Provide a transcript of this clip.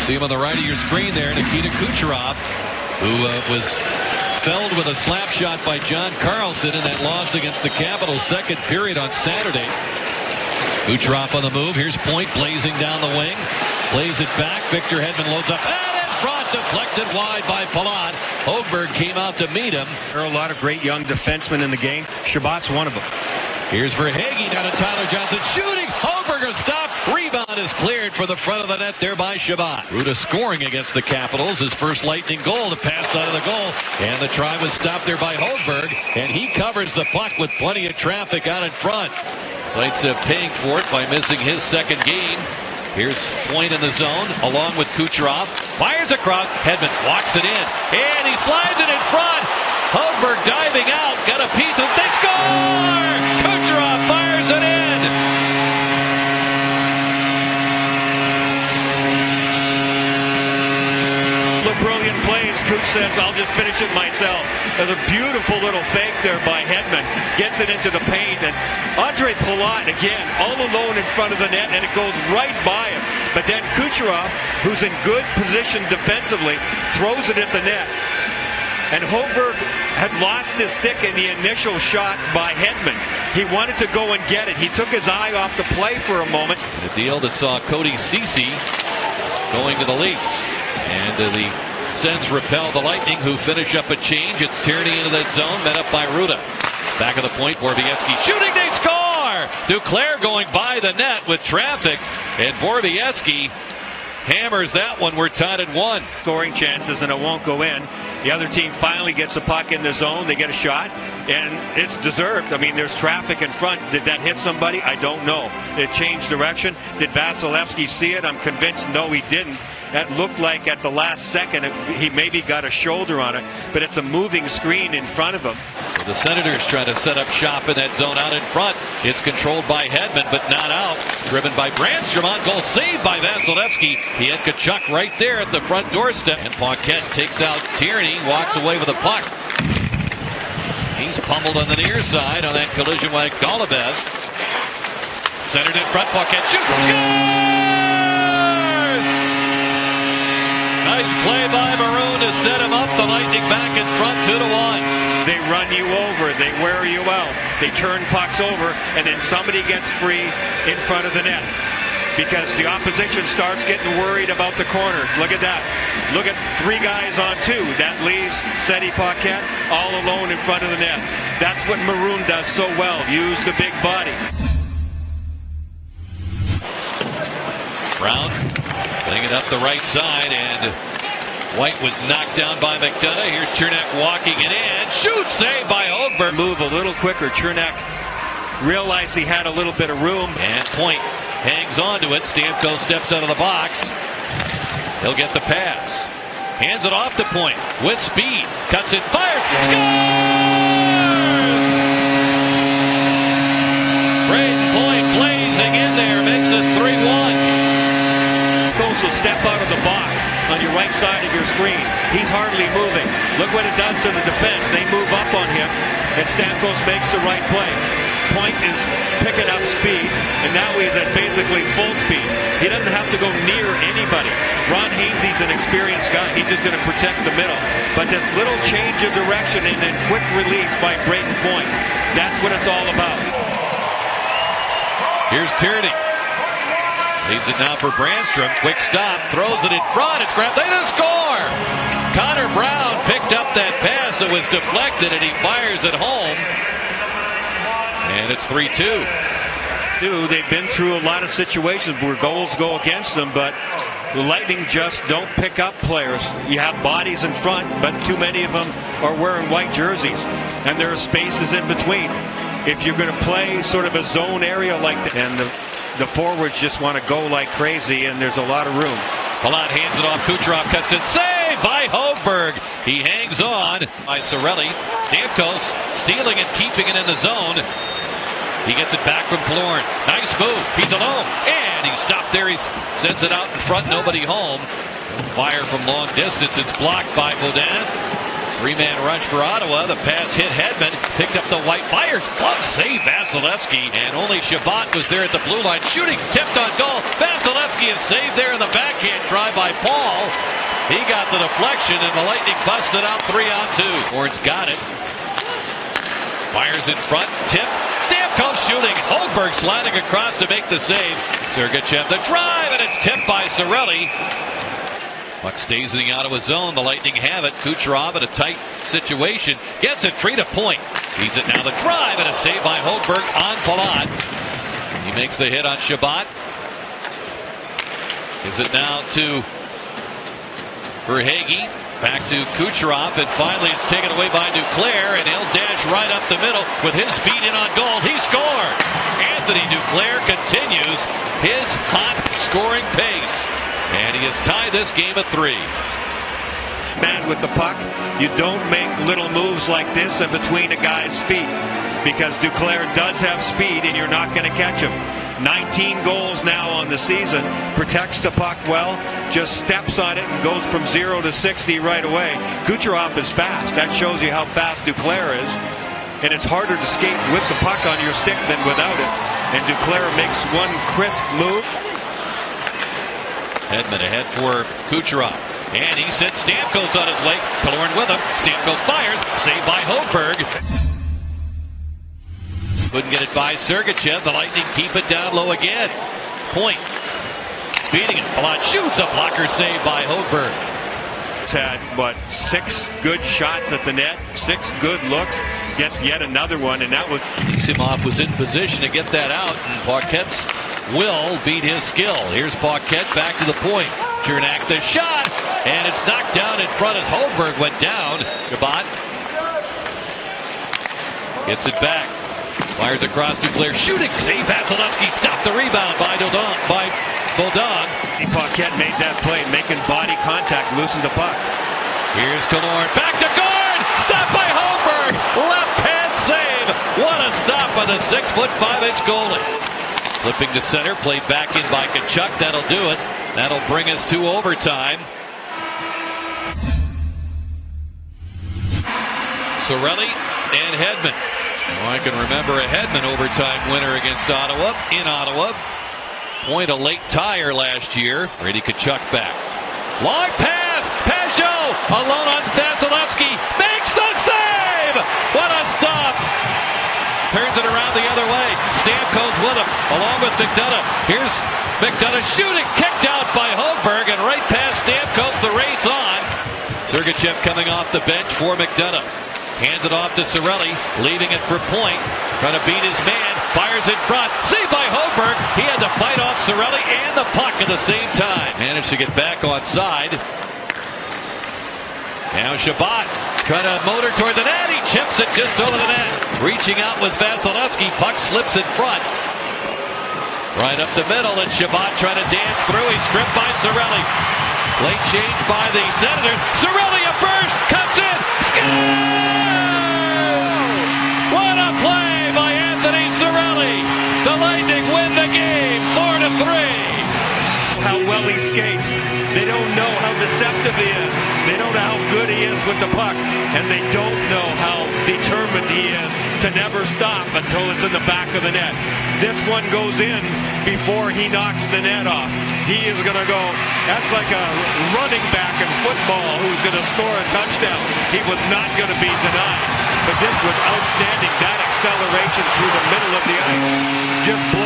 See him on the right of your screen there, Nikita Kucherov, who was felled with a slap shot by John Carlson in that loss against the Capitals second period on Saturday. Kucherov on the move. Here's Point blazing down the wing. Plays it back. Victor Hedman loads up. And in front, deflected wide by Palat. Hogberg came out to meet him. There are a lot of great young defensemen in the game. Shabbat's one of them. Here's Verhaeghe down to Tyler Johnson. Shooting. Hogberg stopped. Rebound is cleared for the front of the net there by Shabbat. Ruda scoring against the Capitals. His first Lightning goal. The pass out of the goal. And the try was stopped there by Hogberg. And he covers the puck with plenty of traffic out in front. Zaitsev paying for it by missing his second game. Here's Point in the zone along with Kucherov. Fires across. Hedman walks it in. And he slides it in front. Hogberg diving out. Got a piece of. They score! Kucherov fires it in. Brilliant plays. Cooch says, I'll just finish it myself. There's a beautiful little fake there by Hedman. Gets it into the paint. And Andre Palat, again, all alone in front of the net, and it goes right by him. But then Kucherov, who's in good position defensively, throws it at the net. And Hogberg had lost his stick in the initial shot by Hedman. He wanted to go and get it. He took his eye off the play for a moment. A deal that saw Cody Ceci going to the Leafs. And the Sens repel the Lightning, who finish up a change. It's Tierney into that zone, met up by Ruda. Back of the point, Borowiecki shooting, they score! Duclair going by the net with traffic, and Borowiecki hammers that one. We're tied at 1. Scoring chances, and it won't go in. The other team finally gets the puck in the zone. They get a shot, and it's deserved. I mean, there's traffic in front. Did that hit somebody? I don't know. It changed direction. Did Vasilevsky see it? I'm convinced no, he didn't. That looked like at the last second he maybe got a shoulder on it, but it's a moving screen in front of him. The Senators try to set up shop in that zone out in front. It's controlled by Hedman, but not out. Driven by Brandstrom on goal, saved by Vasilevsky. He had Tkachuk right there at the front doorstep. And Paquette takes out Tierney, walks away with the puck. He's pummeled on the near side on that collision with Golubev. Centered in front, Paquette shoots, scores! Nice play by Maroon to set him up. The Lightning back in front 2-1. They run you over. They wear you out. They turn pucks over, and then somebody gets free in front of the net because the opposition starts getting worried about the corners. Look at that. Look at 3 guys on 2. That leaves Seti Paquette all alone in front of the net. That's what Maroon does so well. Use the big body. Brown playing it up the right side, and White was knocked down by McDonough. Here's Chernak walking it in. Shoot, saved by Hogberg. Move a little quicker. Chernak realized he had a little bit of room. And Point hangs on to it. Stamkos steps out of the box. He'll get the pass. Hands it off to Point with speed. Cuts it, fires, scores! Braden Point blazing in there, makes it 3-1. Will step out of the box on your right side of your screen. He's hardly moving. Look what it does to the defense. They move up on him, and Stamkos makes the right play. Point is picking up speed, and now he's at basically full speed. He doesn't have to go near anybody. Ron Hainsey's an experienced guy. He's just going to protect the middle. But this little change of direction and then quick release by Braden Point, that's what it's all about. Here's Tierney. Leaves it now for Brandstrom. Quick stop. Throws it in front. It's grabbed. They score! Connor Brown picked up that pass that was deflected, and he fires it home. And it's 3-2. They've been through a lot of situations where goals go against them, but the Lightning just don't pick up players. You have bodies in front, but too many of them are wearing white jerseys, and there are spaces in between. If you're going to play sort of a zone area like that, and the forwards just want to go like crazy, and there's a lot of room. Palat hands it off. Kucherov cuts it. Saved by Hogberg. He hangs on by Cirelli. Stamkos stealing it, keeping it in the zone. He gets it back from Killorn. Nice move. He's alone. And he stopped there. He sends it out in front. Nobody home. Fire from long distance. It's blocked by Baudin. Three-man rush for Ottawa. The pass hit Hedman. Picked up the white. Fires. Glove save Vasilevsky. And only Shabbat was there at the blue line. Shooting. Tipped on goal. Vasilevsky is saved there in the backhand try by Paul. He got the deflection and the Lightning busted out 3-on-2. Horns got it. Fires in front. Tip. Stamkos shooting. Holberg sliding across to make the save. Sergachev the drive, and it's tipped by Cirelli. Puck stays in the Ottawa zone. The Lightning have it. Kucherov in a tight situation. Gets it free to point. Feeds it now. The drive and a save by Holberg on Palat. He makes the hit on Shabbat. Gives it now to Verhaeghe. Back to Kucherov, and finally it's taken away by Duclair, and he'll dash right up the middle with his speed in on goal. He scores! Anthony Duclair continues his hot scoring pace, and he has tied this game at 3. Man with the puck, you don't make little moves like this in between a guy's feet, because Duclair does have speed and you're not going to catch him. 19 goals now on the season, protects the puck well, just steps on it and goes from 0 to 60 right away. Kucherov is fast. That shows you how fast Duclair is. And it's harder to skate with the puck on your stick than without it. And Duclair makes one crisp move. Hedman ahead for Kucherov. And he sent Stamkos on his way. Killorn with him. Stamkos fires. Saved by Holberg. Couldn't get it by Sergachev. The Lightning keep it down low again. Point. Beating it. Palat shoots. A blocker save by Holberg. He's had, 6 good shots at the net. 6 good looks. Gets yet another one, and that was... Anisimov was in position to get that out, and Paquette's will beat his skill. Here's Paquette back to the point. Cernak the shot, and it's knocked down in front as Holberg went down. Shabbat gets it back. Fires across Duclair, shooting, save Vasilevsky, stopped the rebound by Baudon. Paquette made that play, making body contact, loosened the puck. Here's Killorn, back to Gord, stopped by Holberg, left hand save. What a stop by the 6'5" goalie. Flipping to center, played back in by Tkachuk, that'll do it. That'll bring us to overtime. Cirelli and Hedman. I can remember a Hedman overtime winner against Ottawa in Ottawa. Point a late tire last year. Brady Tkachuk back. Long pass. Peugeot alone on Vasilevsky. Makes the save. What a stop. Turns it around the other way. Stamkos with him along with McDonough. Here's McDonough shooting. Kicked out by Holberg and right past Stamkos. The race on. Sergachev coming off the bench for McDonough. Handed off to Cirelli, leaving it for point. Trying to beat his man. Fires in front. Saved by Holberg. He had to fight off Cirelli and the puck at the same time. Managed to get back on side. Now Shabbat trying to motor toward the net. He chips it just over the net. Reaching out was Vasilevsky. Puck slips in front. Right up the middle, and Shabbat trying to dance through. He's stripped by Cirelli. Late change by the Senators. Cirelli a burst. Cuts in. What a play by Anthony Cirelli. The Lightning win the game 4-3. How well he skates. They don't know how deceptive he is. They don't know how good he is with the puck. And they don't know how determined he is to never stop until it's in the back of the net. This one goes in before he knocks the net off. He is going to go, that's like a running back in football who's going to score a touchdown. He was not going to be denied. But this was outstanding. That acceleration through the middle of the ice just blew